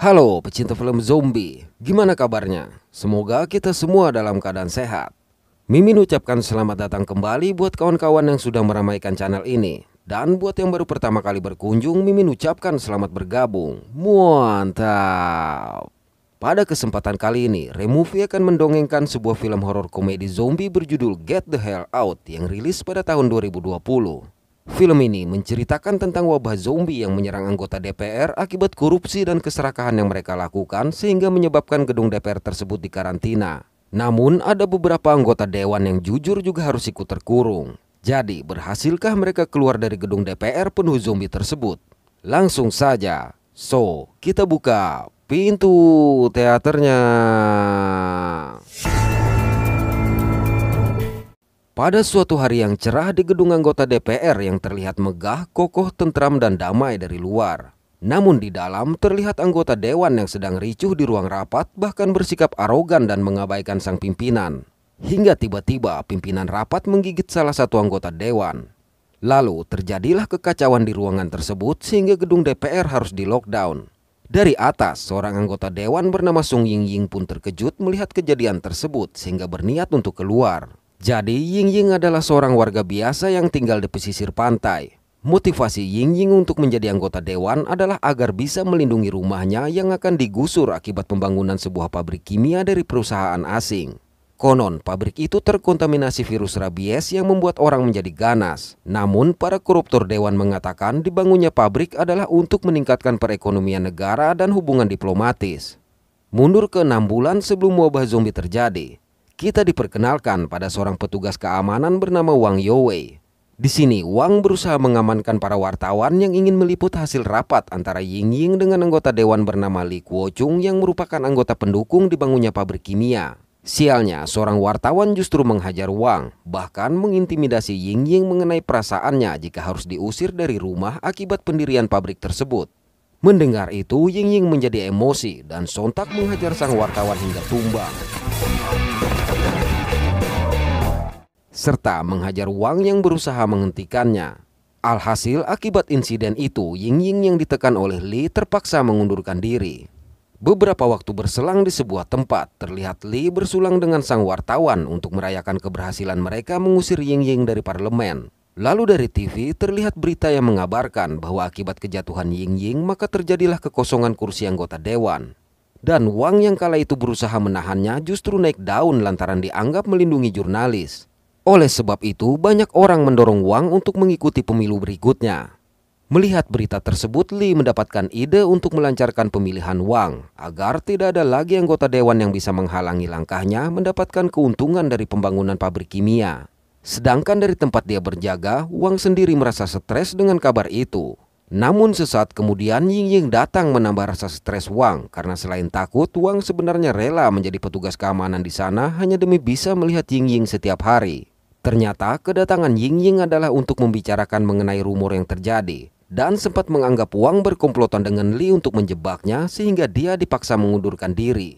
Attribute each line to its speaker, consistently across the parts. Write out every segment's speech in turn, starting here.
Speaker 1: Halo pecinta film zombie, gimana kabarnya? Semoga kita semua dalam keadaan sehat. Mimin ucapkan selamat datang kembali buat kawan-kawan yang sudah meramaikan channel ini. Dan buat yang baru pertama kali berkunjung, Mimin ucapkan selamat bergabung. Mantap. Pada kesempatan kali ini, Removie akan mendongengkan sebuah film horor komedi zombie berjudul Get the Hell Out yang rilis pada tahun 2020. Film ini menceritakan tentang wabah zombie yang menyerang anggota DPR akibat korupsi dan keserakahan yang mereka lakukan sehingga menyebabkan gedung DPR tersebut dikarantina. Namun ada beberapa anggota dewan yang jujur juga harus ikut terkurung. Jadi berhasilkah mereka keluar dari gedung DPR penuh zombie tersebut? Langsung saja, kita buka pintu teaternya. Pada suatu hari yang cerah di gedung anggota DPR yang terlihat megah, kokoh, tentram, dan damai dari luar. Namun di dalam terlihat anggota dewan yang sedang ricuh di ruang rapat, bahkan bersikap arogan dan mengabaikan sang pimpinan. Hingga tiba-tiba pimpinan rapat menggigit salah satu anggota dewan. Lalu terjadilah kekacauan di ruangan tersebut sehingga gedung DPR harus di-lockdown. Dari atas, seorang anggota dewan bernama Sung Ying Ying pun terkejut melihat kejadian tersebut sehingga berniat untuk keluar. Jadi Ying Ying adalah seorang warga biasa yang tinggal di pesisir pantai. Motivasi Ying Ying untuk menjadi anggota dewan adalah agar bisa melindungi rumahnya yang akan digusur akibat pembangunan sebuah pabrik kimia dari perusahaan asing. Konon pabrik itu terkontaminasi virus rabies yang membuat orang menjadi ganas. Namun para koruptor dewan mengatakan dibangunnya pabrik adalah untuk meningkatkan perekonomian negara dan hubungan diplomatis. Mundur ke 6 bulan sebelum wabah zombie terjadi, kita diperkenalkan pada seorang petugas keamanan bernama Wang Youwei. Di sini Wang berusaha mengamankan para wartawan yang ingin meliput hasil rapat antara Ying Ying dengan anggota dewan bernama Li Kuo-chung yang merupakan anggota pendukung dibangunnya pabrik kimia. Sialnya, seorang wartawan justru menghajar Wang, bahkan mengintimidasi Ying Ying mengenai perasaannya jika harus diusir dari rumah akibat pendirian pabrik tersebut. Mendengar itu, Ying Ying menjadi emosi dan sontak menghajar sang wartawan hingga tumbang, serta menghajar Wang yang berusaha menghentikannya. Alhasil akibat insiden itu, Ying Ying yang ditekan oleh Li terpaksa mengundurkan diri. Beberapa waktu berselang di sebuah tempat, terlihat Li bersulang dengan sang wartawan untuk merayakan keberhasilan mereka mengusir Ying Ying dari parlemen. Lalu dari TV terlihat berita yang mengabarkan bahwa akibat kejatuhan Ying Ying maka terjadilah kekosongan kursi anggota dewan. Dan Wang yang kala itu berusaha menahannya justru naik daun lantaran dianggap melindungi jurnalis. Oleh sebab itu banyak orang mendorong Wang untuk mengikuti pemilu berikutnya. Melihat berita tersebut, Li mendapatkan ide untuk melancarkan pemilihan Wang agar tidak ada lagi anggota dewan yang bisa menghalangi langkahnya mendapatkan keuntungan dari pembangunan pabrik kimia. Sedangkan dari tempat dia berjaga, Wang sendiri merasa stres dengan kabar itu. Namun sesaat kemudian Ying Ying datang menambah rasa stres Wang karena selain takut, Wang sebenarnya rela menjadi petugas keamanan di sana hanya demi bisa melihat Ying Ying setiap hari. Ternyata kedatangan Ying Ying adalah untuk membicarakan mengenai rumor yang terjadi dan sempat menganggap Wang berkomplotan dengan Li untuk menjebaknya sehingga dia dipaksa mengundurkan diri.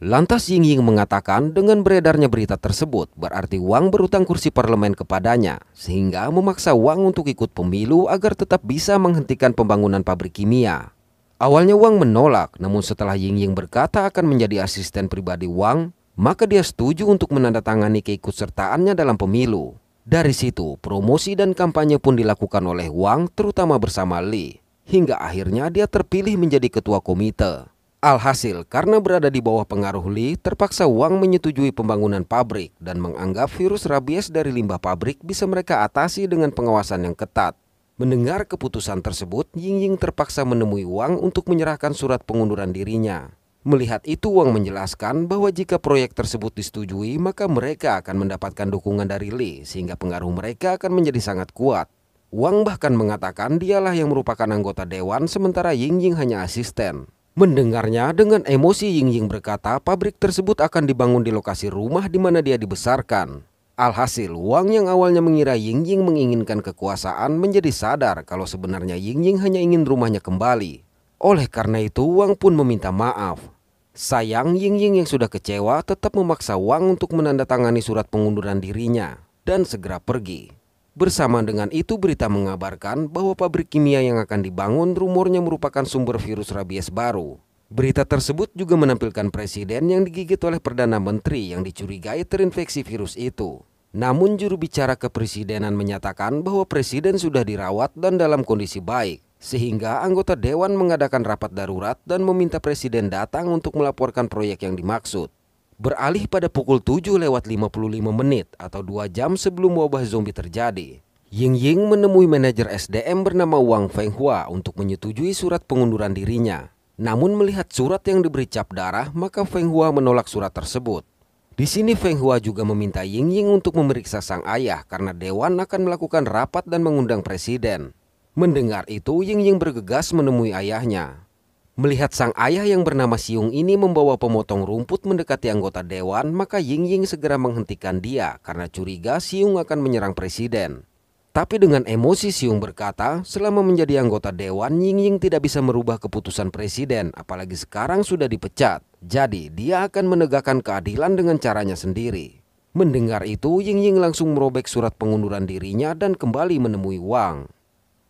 Speaker 1: Lantas Ying Ying mengatakan dengan beredarnya berita tersebut berarti Wang berutang kursi parlemen kepadanya sehingga memaksa Wang untuk ikut pemilu agar tetap bisa menghentikan pembangunan pabrik kimia. Awalnya Wang menolak, namun setelah Ying Ying berkata akan menjadi asisten pribadi Wang, maka dia setuju untuk menandatangani keikutsertaannya dalam pemilu. Dari situ, promosi dan kampanye pun dilakukan oleh Wang terutama bersama Li. Hingga akhirnya dia terpilih menjadi ketua komite. Alhasil, karena berada di bawah pengaruh Li, terpaksa Wang menyetujui pembangunan pabrik dan menganggap virus rabies dari limbah pabrik bisa mereka atasi dengan pengawasan yang ketat. Mendengar keputusan tersebut, Ying Ying terpaksa menemui Wang untuk menyerahkan surat pengunduran dirinya. Melihat itu Wang menjelaskan bahwa jika proyek tersebut disetujui maka mereka akan mendapatkan dukungan dari Li sehingga pengaruh mereka akan menjadi sangat kuat. Wang bahkan mengatakan dialah yang merupakan anggota dewan sementara Ying Ying hanya asisten. Mendengarnya dengan emosi Ying Ying berkata pabrik tersebut akan dibangun di lokasi rumah di mana dia dibesarkan. Alhasil Wang yang awalnya mengira Ying Ying menginginkan kekuasaan menjadi sadar kalau sebenarnya Ying Ying hanya ingin rumahnya kembali. Oleh karena itu Wang pun meminta maaf. Sayang Ying Ying yang sudah kecewa tetap memaksa Wang untuk menandatangani surat pengunduran dirinya dan segera pergi. Bersama dengan itu, berita mengabarkan bahwa pabrik kimia yang akan dibangun rumornya merupakan sumber virus rabies baru. Berita tersebut juga menampilkan presiden yang digigit oleh Perdana Menteri yang dicurigai terinfeksi virus itu. Namun juru bicara kepresidenan menyatakan bahwa presiden sudah dirawat dan dalam kondisi baik, sehingga anggota dewan mengadakan rapat darurat dan meminta presiden datang untuk melaporkan proyek yang dimaksud. Beralih pada pukul 7:55 menit atau 2 jam sebelum wabah zombie terjadi, Ying Ying menemui manajer SDM bernama Wang Fenghua untuk menyetujui surat pengunduran dirinya. Namun melihat surat yang diberi cap darah, maka Fenghua menolak surat tersebut. Di sini Fenghua juga meminta Ying Ying untuk memeriksa sang ayah karena dewan akan melakukan rapat dan mengundang presiden. Mendengar itu, Ying Ying bergegas menemui ayahnya. Melihat sang ayah yang bernama Siung ini membawa pemotong rumput mendekati anggota dewan, maka Ying Ying segera menghentikan dia karena curiga Siung akan menyerang presiden. Tapi dengan emosi Siung berkata, selama menjadi anggota dewan, Ying Ying tidak bisa merubah keputusan presiden, apalagi sekarang sudah dipecat. Jadi dia akan menegakkan keadilan dengan caranya sendiri. Mendengar itu, Ying Ying langsung merobek surat pengunduran dirinya dan kembali menemui Wang.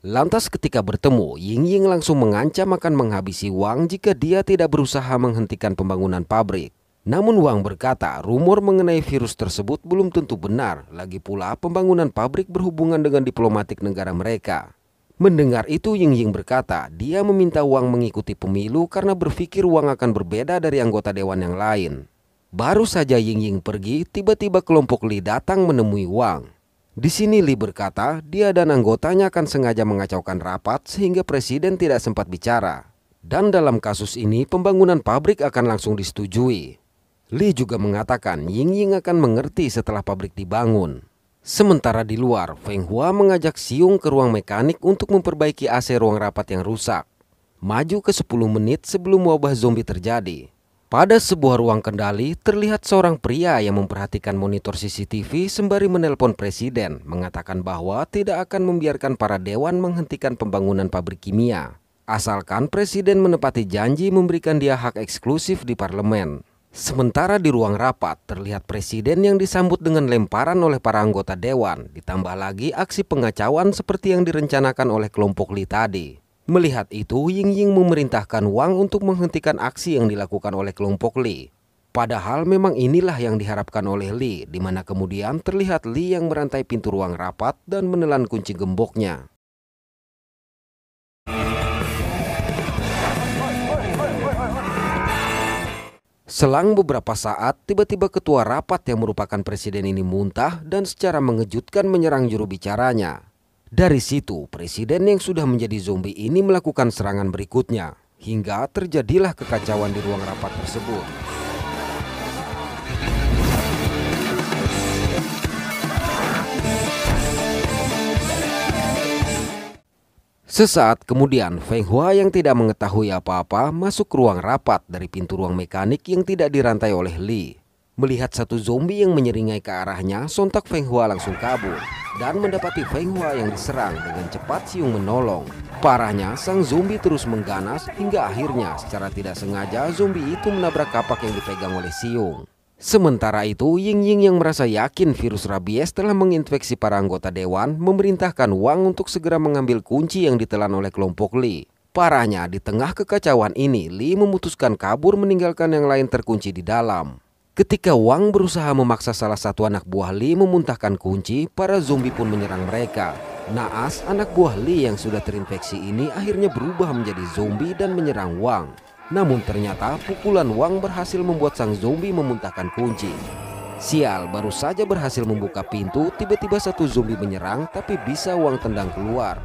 Speaker 1: Lantas ketika bertemu, Ying Ying langsung mengancam akan menghabisi Wang jika dia tidak berusaha menghentikan pembangunan pabrik. Namun Wang berkata rumor mengenai virus tersebut belum tentu benar, lagi pula pembangunan pabrik berhubungan dengan diplomatik negara mereka. Mendengar itu, Ying Ying berkata dia meminta Wang mengikuti pemilu karena berpikir Wang akan berbeda dari anggota dewan yang lain. Baru saja Ying Ying pergi, tiba-tiba kelompok Li datang menemui Wang. Di sini Li berkata dia dan anggotanya akan sengaja mengacaukan rapat sehingga presiden tidak sempat bicara. Dan dalam kasus ini pembangunan pabrik akan langsung disetujui. Li juga mengatakan Ying Ying akan mengerti setelah pabrik dibangun. Sementara di luar, Fenghua mengajak Siung ke ruang mekanik untuk memperbaiki AC ruang rapat yang rusak. Maju ke 10 menit sebelum wabah zombie terjadi. Pada sebuah ruang kendali, terlihat seorang pria yang memperhatikan monitor CCTV sembari menelpon presiden, mengatakan bahwa tidak akan membiarkan para dewan menghentikan pembangunan pabrik kimia, asalkan presiden menepati janji memberikan dia hak eksklusif di parlemen. Sementara di ruang rapat, terlihat presiden yang disambut dengan lemparan oleh para anggota dewan, ditambah lagi aksi pengacauan seperti yang direncanakan oleh kelompok Li tadi. Melihat itu, Ying Ying memerintahkan Wang untuk menghentikan aksi yang dilakukan oleh kelompok Li. Padahal memang inilah yang diharapkan oleh Li, di mana kemudian terlihat Li yang merantai pintu ruang rapat dan menelan kunci gemboknya. Selang beberapa saat, tiba-tiba ketua rapat yang merupakan presiden ini muntah dan secara mengejutkan menyerang juru bicaranya. Dari situ, presiden yang sudah menjadi zombie ini melakukan serangan berikutnya, hingga terjadilah kekacauan di ruang rapat tersebut. Sesaat kemudian, Fenghua yang tidak mengetahui apa-apa masuk ke ruang rapat dari pintu ruang mekanik yang tidak dirantai oleh Li. Melihat satu zombie yang menyeringai ke arahnya, sontak Fenghua langsung kabur. Dan mendapati Fenghua yang diserang, dengan cepat Siung menolong. Parahnya, sang zombie terus mengganas hingga akhirnya secara tidak sengaja zombie itu menabrak kapak yang dipegang oleh Siung. Sementara itu, Ying Ying yang merasa yakin virus rabies telah menginfeksi para anggota dewan memerintahkan Wang untuk segera mengambil kunci yang ditelan oleh kelompok Li. Parahnya, di tengah kekacauan ini, Li memutuskan kabur meninggalkan yang lain terkunci di dalam. Ketika Wang berusaha memaksa salah satu anak buah Li memuntahkan kunci, para zombie pun menyerang mereka. Naas, anak buah Li yang sudah terinfeksi ini akhirnya berubah menjadi zombie dan menyerang Wang. Namun ternyata pukulan Wang berhasil membuat sang zombie memuntahkan kunci. Sial, baru saja berhasil membuka pintu, tiba-tiba satu zombie menyerang tapi bisa Wang tendang keluar.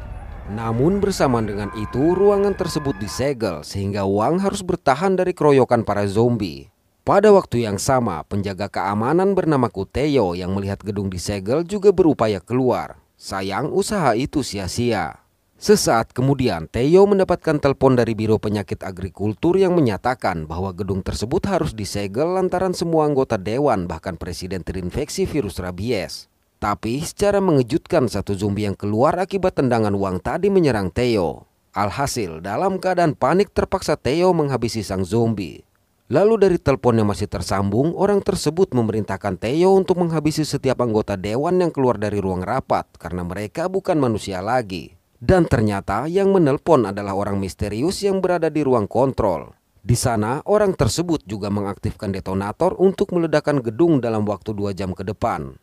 Speaker 1: Namun bersamaan dengan itu ruangan tersebut disegel sehingga Wang harus bertahan dari keroyokan para zombie. Pada waktu yang sama, penjaga keamanan bernama Kuteyo yang melihat gedung disegel juga berupaya keluar. Sayang, usaha itu sia-sia. Sesaat kemudian, Teo mendapatkan telepon dari Biro Penyakit Agrikultur yang menyatakan bahwa gedung tersebut harus disegel lantaran semua anggota dewan bahkan presiden terinfeksi virus rabies. Tapi secara mengejutkan satu zombie yang keluar akibat tendangan Wang tadi menyerang Teo. Alhasil, dalam keadaan panik terpaksa Teo menghabisi sang zombie. Lalu dari telepon yang masih tersambung, orang tersebut memerintahkan Theo untuk menghabisi setiap anggota dewan yang keluar dari ruang rapat karena mereka bukan manusia lagi. Dan ternyata yang menelpon adalah orang misterius yang berada di ruang kontrol. Di sana, orang tersebut juga mengaktifkan detonator untuk meledakkan gedung dalam waktu 2 jam ke depan.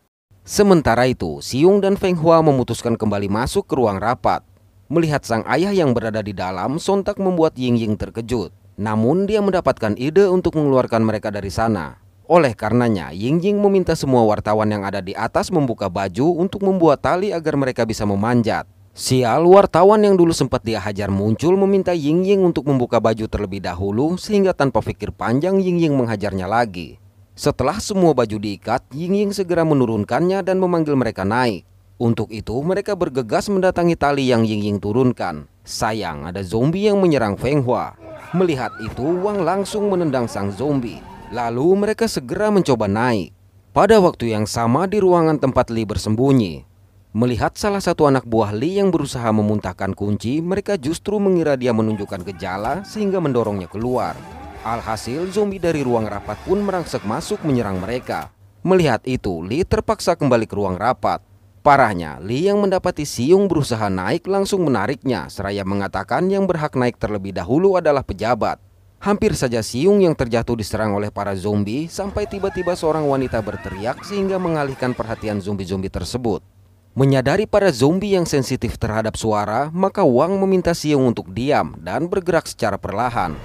Speaker 1: Sementara itu, Siung dan Feng Hua memutuskan kembali masuk ke ruang rapat. Melihat sang ayah yang berada di dalam, sontak membuat Ying Ying terkejut. Namun dia mendapatkan ide untuk mengeluarkan mereka dari sana. Oleh karenanya, Ying Ying meminta semua wartawan yang ada di atas membuka baju untuk membuat tali agar mereka bisa memanjat. Sial, wartawan yang dulu sempat dia hajar muncul meminta Ying Ying untuk membuka baju terlebih dahulu, sehingga tanpa pikir panjang Ying Ying menghajarnya lagi. Setelah semua baju diikat, Ying Ying segera menurunkannya dan memanggil mereka naik. Untuk itu mereka bergegas mendatangi tali yang Ying Ying turunkan. Sayang, ada zombie yang menyerang Feng Hua. Melihat itu, Wang langsung menendang sang zombie. Lalu mereka segera mencoba naik. Pada waktu yang sama di ruangan tempat Li bersembunyi, melihat salah satu anak buah Li yang berusaha memuntahkan kunci, mereka justru mengira dia menunjukkan gejala sehingga mendorongnya keluar. Alhasil zombie dari ruang rapat pun merangsek masuk menyerang mereka. Melihat itu, Li terpaksa kembali ke ruang rapat. Parahnya, Li yang mendapati Siung berusaha naik langsung menariknya, seraya mengatakan yang berhak naik terlebih dahulu adalah pejabat. Hampir saja Siung yang terjatuh diserang oleh para zombie sampai tiba-tiba seorang wanita berteriak sehingga mengalihkan perhatian zombie-zombie tersebut. Menyadari para zombie yang sensitif terhadap suara, maka Wang meminta Siung untuk diam dan bergerak secara perlahan.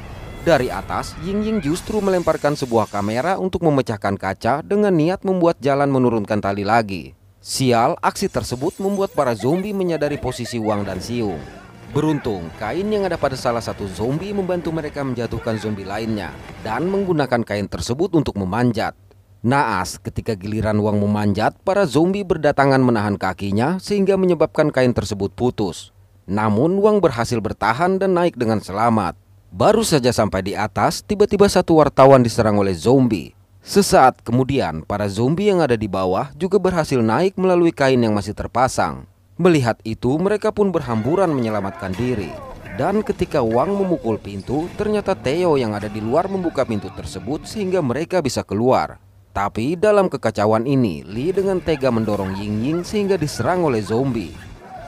Speaker 1: Dari atas, Ying Ying justru melemparkan sebuah kamera untuk memecahkan kaca dengan niat membuat jalan menurunkan tali lagi. Sial, aksi tersebut membuat para zombie menyadari posisi Wang dan Siung. Beruntung, kain yang ada pada salah satu zombie membantu mereka menjatuhkan zombie lainnya dan menggunakan kain tersebut untuk memanjat. Naas, ketika giliran Wang memanjat, para zombie berdatangan menahan kakinya sehingga menyebabkan kain tersebut putus. Namun Wang berhasil bertahan dan naik dengan selamat. Baru saja sampai di atas, tiba-tiba satu wartawan diserang oleh zombie. Sesaat kemudian, para zombie yang ada di bawah juga berhasil naik melalui kain yang masih terpasang. Melihat itu, mereka pun berhamburan menyelamatkan diri. Dan ketika Wang memukul pintu, ternyata Theo yang ada di luar membuka pintu tersebut sehingga mereka bisa keluar. Tapi dalam kekacauan ini, Li dengan tega mendorong Ying Ying sehingga diserang oleh zombie.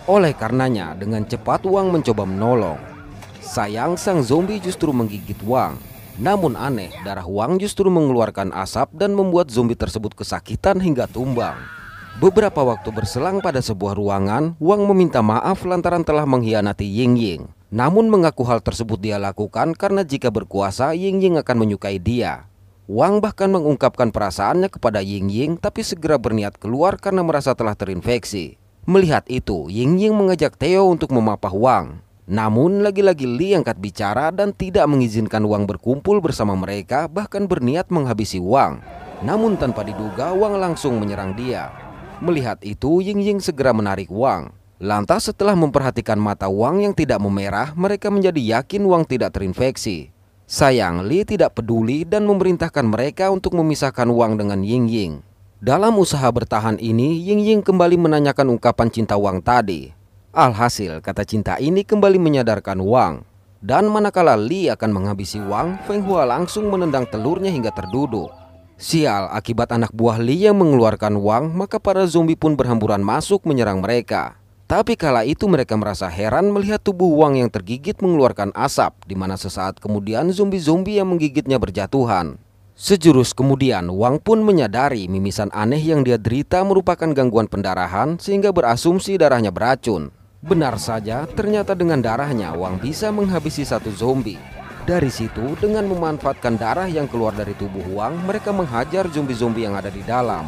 Speaker 1: Oleh karenanya, dengan cepat Wang mencoba menolong. Sayang, sang zombie justru menggigit Wang. Namun aneh, darah Wang justru mengeluarkan asap dan membuat zombie tersebut kesakitan hingga tumbang. Beberapa waktu berselang pada sebuah ruangan, Wang meminta maaf lantaran telah mengkhianati Ying Ying. Namun mengaku hal tersebut dia lakukan karena jika berkuasa, Ying Ying akan menyukai dia. Wang bahkan mengungkapkan perasaannya kepada Ying Ying, tapi segera berniat keluar karena merasa telah terinfeksi. Melihat itu, Ying Ying mengajak Theo untuk memapah Wang. Namun lagi-lagi Li angkat bicara dan tidak mengizinkan Wang berkumpul bersama mereka, bahkan berniat menghabisi Wang. Namun tanpa diduga Wang langsung menyerang dia. Melihat itu, Ying Ying segera menarik Wang. Lantas setelah memperhatikan mata Wang yang tidak memerah, mereka menjadi yakin Wang tidak terinfeksi. Sayang, Li tidak peduli dan memerintahkan mereka untuk memisahkan Wang dengan Ying Ying. Dalam usaha bertahan ini, Ying Ying kembali menanyakan ungkapan cinta Wang tadi. Alhasil, kata cinta ini kembali menyadarkan Wang. Dan manakala Li akan menghabisi Wang, Feng Hua langsung menendang telurnya hingga terduduk. Sial, akibat anak buah Li yang mengeluarkan Wang, maka para zombie pun berhamburan masuk menyerang mereka. Tapi kala itu mereka merasa heran melihat tubuh Wang yang tergigit mengeluarkan asap, di mana sesaat kemudian zombie-zombie yang menggigitnya berjatuhan. Sejurus kemudian, Wang pun menyadari mimisan aneh yang dia derita merupakan gangguan pendarahan sehingga berasumsi darahnya beracun. Benar saja, ternyata dengan darahnya Wang bisa menghabisi satu zombie. Dari situ, dengan memanfaatkan darah yang keluar dari tubuh Wang, mereka menghajar zombie-zombie yang ada di dalam.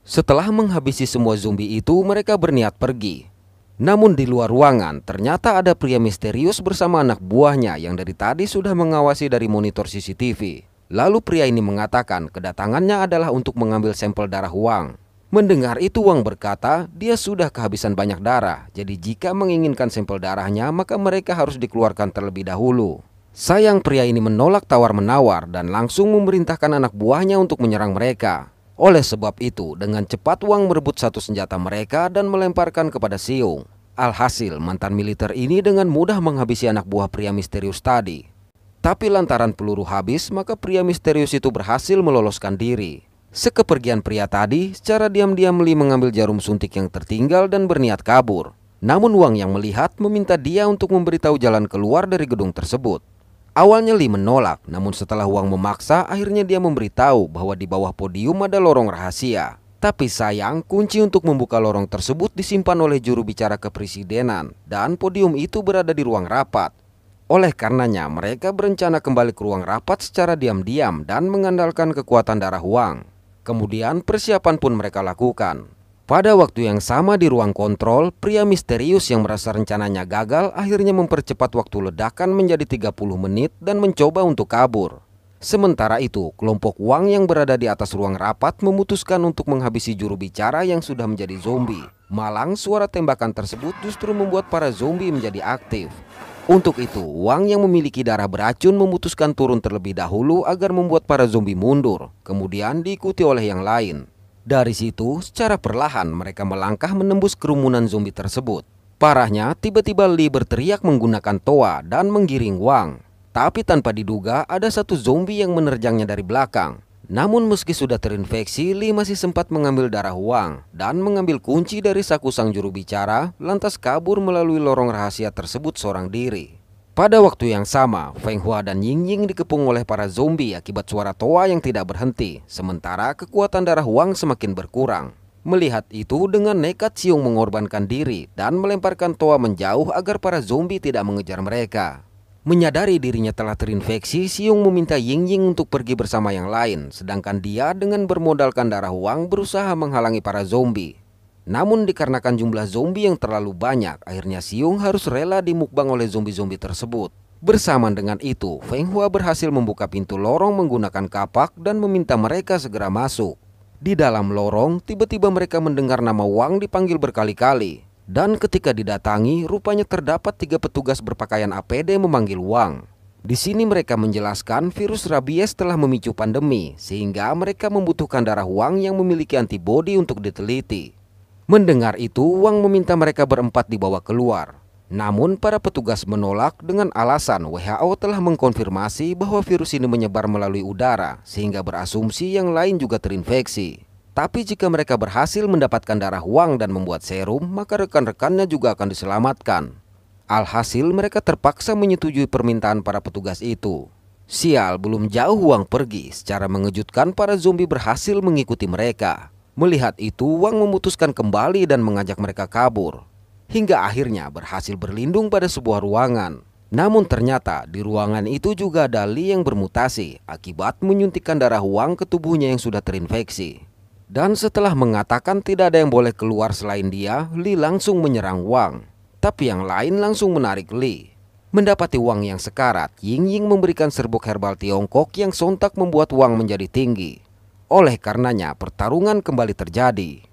Speaker 1: Setelah menghabisi semua zombie itu, mereka berniat pergi. Namun di luar ruangan, ternyata ada pria misterius bersama anak buahnya yang dari tadi sudah mengawasi dari monitor CCTV. Lalu pria ini mengatakan kedatangannya adalah untuk mengambil sampel darah Wang. Mendengar itu Wang berkata dia sudah kehabisan banyak darah. Jadi jika menginginkan sampel darahnya maka mereka harus dikeluarkan terlebih dahulu. Sayang pria ini menolak tawar-menawar dan langsung memerintahkan anak buahnya untuk menyerang mereka. Oleh sebab itu, dengan cepat Wang merebut satu senjata mereka dan melemparkan kepada Siung. Alhasil, mantan militer ini dengan mudah menghabisi anak buah pria misterius tadi. Tapi lantaran peluru habis, maka pria misterius itu berhasil meloloskan diri. Sekepergian pria tadi, secara diam-diam Li mengambil jarum suntik yang tertinggal dan berniat kabur. Namun Wang yang melihat meminta dia untuk memberitahu jalan keluar dari gedung tersebut. Awalnya Li menolak, namun setelah Wang memaksa, akhirnya dia memberitahu bahwa di bawah podium ada lorong rahasia. Tapi sayang, kunci untuk membuka lorong tersebut disimpan oleh juru bicara kepresidenan, dan podium itu berada di ruang rapat. Oleh karenanya, mereka berencana kembali ke ruang rapat secara diam-diam dan mengandalkan kekuatan darah Wang. Kemudian persiapan pun mereka lakukan. Pada waktu yang sama di ruang kontrol, pria misterius yang merasa rencananya gagal akhirnya mempercepat waktu ledakan menjadi 30 menit dan mencoba untuk kabur. Sementara itu, kelompok Wang yang berada di atas ruang rapat memutuskan untuk menghabisi juru bicara yang sudah menjadi zombie. Malang, suara tembakan tersebut justru membuat para zombie menjadi aktif. Untuk itu, Wang yang memiliki darah beracun memutuskan turun terlebih dahulu agar membuat para zombie mundur, kemudian diikuti oleh yang lain. Dari situ, secara perlahan mereka melangkah menembus kerumunan zombie tersebut. Parahnya, tiba-tiba Li berteriak menggunakan toa dan menggiring Wang. Tapi tanpa diduga, ada satu zombie yang menerjangnya dari belakang. Namun meski sudah terinfeksi, Li masih sempat mengambil darah Wang dan mengambil kunci dari saku sang juru bicara, lantas kabur melalui lorong rahasia tersebut seorang diri. Pada waktu yang sama, Feng Hua dan Ying Ying dikepung oleh para zombie akibat suara toa yang tidak berhenti, sementara kekuatan darah Wang semakin berkurang. Melihat itu, dengan nekat Siung mengorbankan diri dan melemparkan toa menjauh agar para zombie tidak mengejar mereka. Menyadari dirinya telah terinfeksi, Siung meminta Ying Ying untuk pergi bersama yang lain, sedangkan dia dengan bermodalkan darah Wang berusaha menghalangi para zombie. Namun dikarenakan jumlah zombie yang terlalu banyak, akhirnya Siung harus rela dimukbang oleh zombie-zombie tersebut. Bersamaan dengan itu, Feng Hua berhasil membuka pintu lorong menggunakan kapak dan meminta mereka segera masuk. Di dalam lorong, tiba-tiba mereka mendengar nama Wang dipanggil berkali-kali. Dan ketika didatangi, rupanya terdapat 3 petugas berpakaian APD memanggil Wang. Di sini mereka menjelaskan virus rabies telah memicu pandemi, sehingga mereka membutuhkan darah Wang yang memiliki antibodi untuk diteliti. Mendengar itu, Wang meminta mereka berempat dibawa keluar. Namun para petugas menolak dengan alasan WHO telah mengkonfirmasi bahwa virus ini menyebar melalui udara, sehingga berasumsi yang lain juga terinfeksi. Tapi jika mereka berhasil mendapatkan darah Wang dan membuat serum, maka rekan-rekannya juga akan diselamatkan. Alhasil mereka terpaksa menyetujui permintaan para petugas itu. Sial, belum jauh Wang pergi, secara mengejutkan para zombie berhasil mengikuti mereka. Melihat itu, Wang memutuskan kembali dan mengajak mereka kabur. Hingga akhirnya berhasil berlindung pada sebuah ruangan. Namun ternyata di ruangan itu juga ada Li yang bermutasi akibat menyuntikkan darah Wang ke tubuhnya yang sudah terinfeksi. Dan setelah mengatakan tidak ada yang boleh keluar selain dia, Li langsung menyerang Wang. Tapi yang lain langsung menarik Li. Mendapati Wang yang sekarat, Ying Ying memberikan serbuk herbal Tiongkok yang sontak membuat Wang menjadi tinggi. Oleh karenanya, pertarungan kembali terjadi.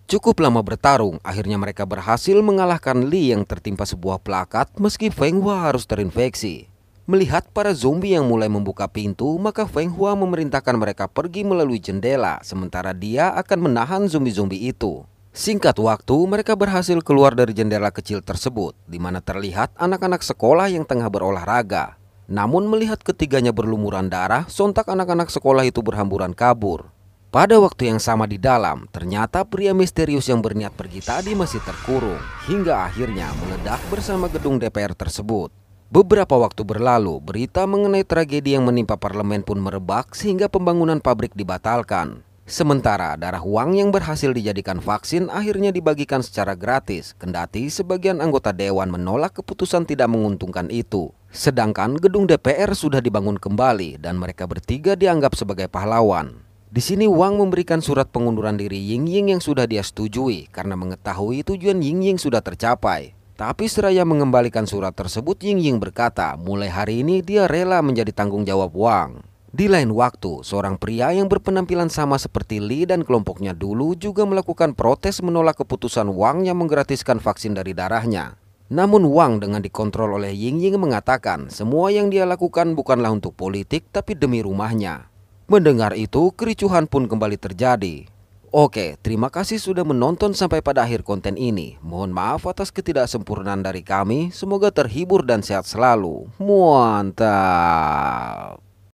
Speaker 1: Cukup lama bertarung, akhirnya mereka berhasil mengalahkan Li yang tertimpa sebuah plakat meski Feng Hua harus terinfeksi. Melihat para zombie yang mulai membuka pintu, maka Feng Hua memerintahkan mereka pergi melalui jendela, sementara dia akan menahan zombie-zombie itu. Singkat waktu, mereka berhasil keluar dari jendela kecil tersebut, di mana terlihat anak-anak sekolah yang tengah berolahraga. Namun melihat ketiganya berlumuran darah, sontak anak-anak sekolah itu berhamburan kabur. Pada waktu yang sama di dalam, ternyata pria misterius yang berniat pergi tadi masih terkurung, hingga akhirnya meledak bersama gedung DPR tersebut. Beberapa waktu berlalu, berita mengenai tragedi yang menimpa parlemen pun merebak sehingga pembangunan pabrik dibatalkan. Sementara darah Wang yang berhasil dijadikan vaksin akhirnya dibagikan secara gratis, kendati sebagian anggota dewan menolak keputusan tidak menguntungkan itu. Sedangkan gedung DPR sudah dibangun kembali dan mereka bertiga dianggap sebagai pahlawan. Di sini Wang memberikan surat pengunduran diri Ying Ying yang sudah dia setujui karena mengetahui tujuan Ying Ying sudah tercapai. Tapi seraya mengembalikan surat tersebut, Ying Ying berkata mulai hari ini dia rela menjadi tanggung jawab Wang. Di lain waktu, seorang pria yang berpenampilan sama seperti Lee dan kelompoknya dulu juga melakukan protes menolak keputusan Wang yang menggratiskan vaksin dari darahnya. Namun Wang dengan dikontrol oleh Ying Ying mengatakan semua yang dia lakukan bukanlah untuk politik tapi demi rumahnya. Mendengar itu, kericuhan pun kembali terjadi. Oke, terima kasih sudah menonton sampai pada akhir konten ini. Mohon maaf atas ketidaksempurnaan dari kami. Semoga terhibur dan sehat selalu. Mantap.